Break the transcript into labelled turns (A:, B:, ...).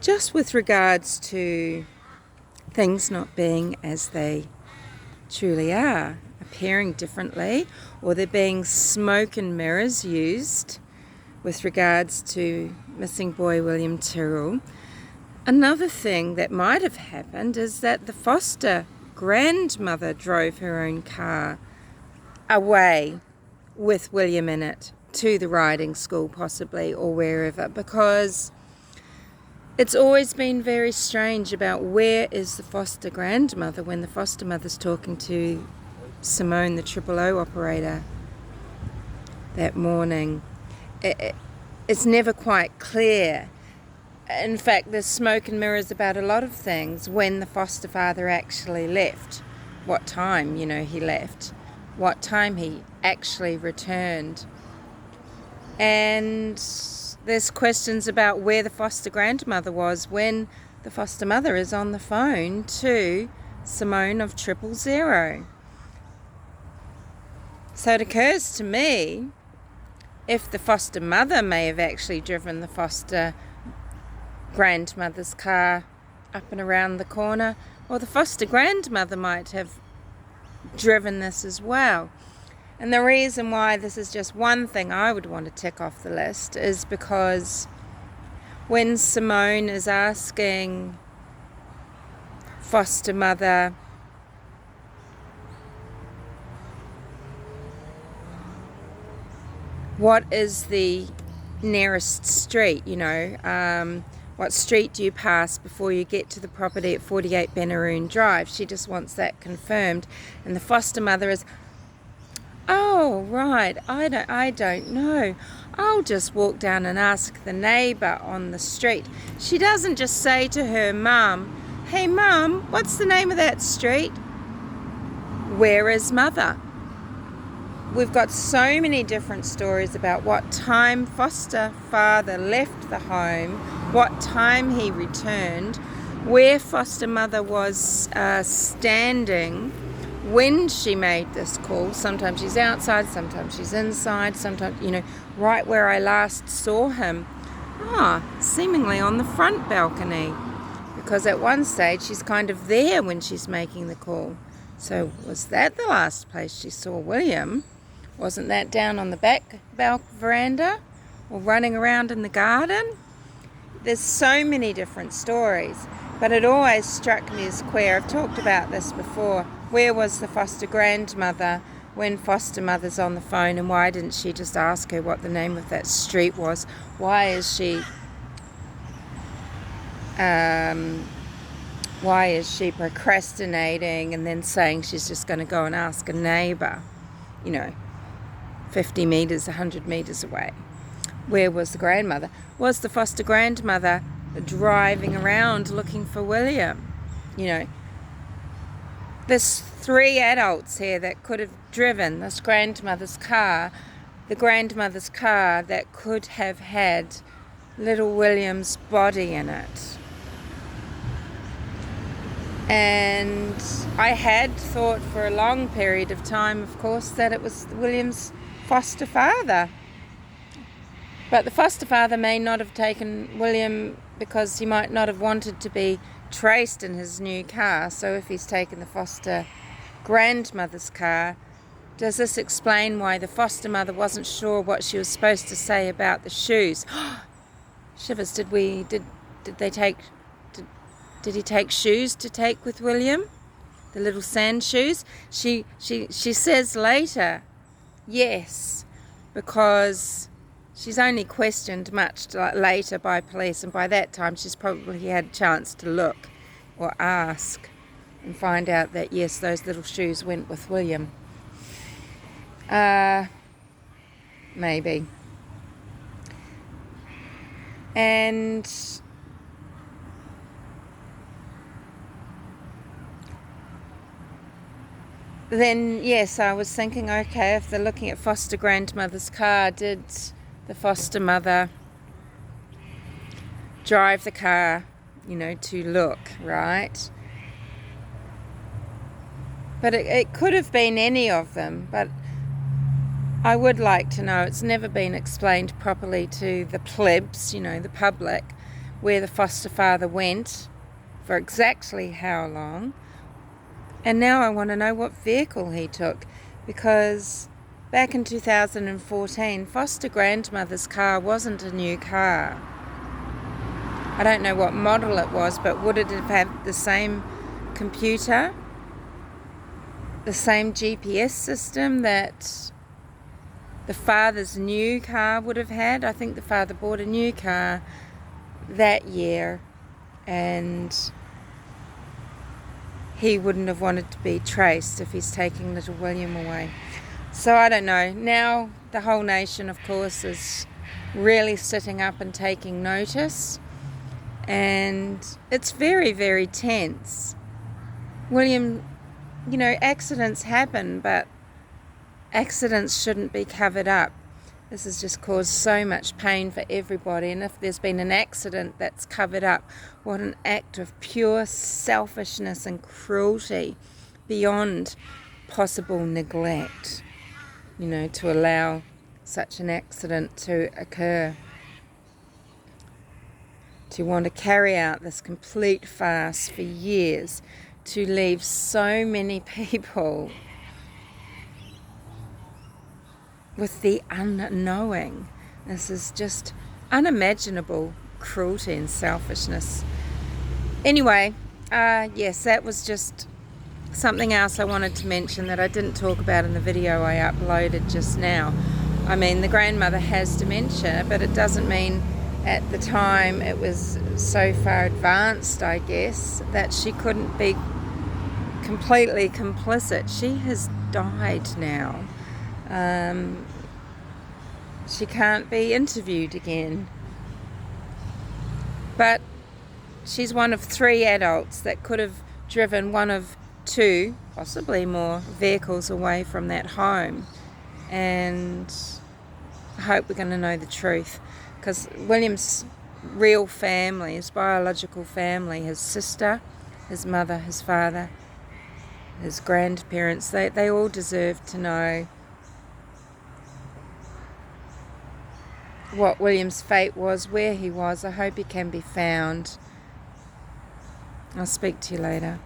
A: just with regards to things not being as they truly are, appearing differently, or there being smoke and mirrors used with regards to missing boy William Tyrrell. Another thing that might have happened is that the foster grandmother drove her own car away with William in it to the riding school possibly, or wherever, because it's always been very strange about where is the foster grandmother when the foster mother's talking to Simone, the 000 operator, that morning. It's never quite clear. In fact, there's smoke and mirrors about a lot of things. When the foster father actually left, what time, he left, what time he actually returned. And there's questions about where the foster grandmother was when the foster mother is on the phone to Simone of 000. So it occurs to me, if the foster mother may have actually driven the foster grandmother's car up and around the corner, or the foster grandmother might have driven this as well. And the reason why this is just one thing I would want to tick off the list is because when Simone is asking foster mother what is the nearest street, what street do you pass before you get to the property at 48 Benaroon Drive? She just wants that confirmed. And the foster mother is, oh, right, I don't know. I'll just walk down and ask the neighbour on the street. She doesn't just say to her mum, hey mum, what's the name of that street? Where is mother? We've got so many different stories about what time foster father left the home, what time he returned, where foster mother was standing when she made this call. Sometimes she's outside, sometimes she's inside, sometimes, right where I last saw him, seemingly on the front balcony, because at one stage she's kind of there when she's making the call. So was that the last place she saw William? Wasn't that down on the back veranda or running around in the garden? There's so many different stories, but it always struck me as queer. I've talked about this before. Where was the foster grandmother when foster mother's on the phone, and why didn't she just ask her what the name of that street was? Why is she procrastinating and then saying she's just going to go and ask a neighbour, 50 metres, 100 metres away? Where was the grandmother? Was the foster grandmother driving around looking for William? There's 3 adults here that could have driven this grandmother's car, the grandmother's car that could have had little William's body in it. And I had thought for a long period of time, of course, that it was William's foster father. But the foster father may not have taken William because he might not have wanted to be traced in his new car. So if he's taken the foster grandmother's car, does this explain why the foster mother wasn't sure what she was supposed to say about the shoes? Shivers, did he take shoes to take with William? The little sand shoes? She says later, yes, because she's only questioned much later by police, and by that time she's probably had a chance to look or ask and find out that yes, those little shoes went with William. Maybe. And then, yes, I was thinking, okay, if they're looking at foster grandmother's car, did the foster mother drive the car, to look, right? But it could have been any of them, but I would like to know. It's never been explained properly to the plebs, the public, where the foster father went, for exactly how long. And now I want to know what vehicle he took, because back in 2014, foster grandmother's car wasn't a new car. I don't know what model it was, but would it have had the same computer, the same GPS system that the father's new car would have had? I think the father bought a new car that year, and he wouldn't have wanted to be traced if he's taking little William away. So I don't know. Now the whole nation, of course, is really sitting up and taking notice, and it's very, very tense. William, accidents happen, but accidents shouldn't be covered up. This has just caused so much pain for everybody, and if there's been an accident that's covered up, what an act of pure selfishness and cruelty beyond possible neglect, to allow such an accident to occur. To want to carry out this complete farce for years, to leave so many people with the unknowing. This is just unimaginable cruelty and selfishness. Anyway, yes, that was just something else I wanted to mention that I didn't talk about in the video I uploaded just now. I mean, the grandmother has dementia, but it doesn't mean at the time it was so far advanced, I guess, that she couldn't be completely complicit. She has died now. She can't be interviewed again. But she's one of 3 adults that could have driven one of 2, possibly more, vehicles away from that home. And I hope we're going to know the truth, because William's real family, his biological family, his sister, his mother, his father, his grandparents, they all deserve to know what William's fate was, where he was. I hope he can be found. I'll speak to you later.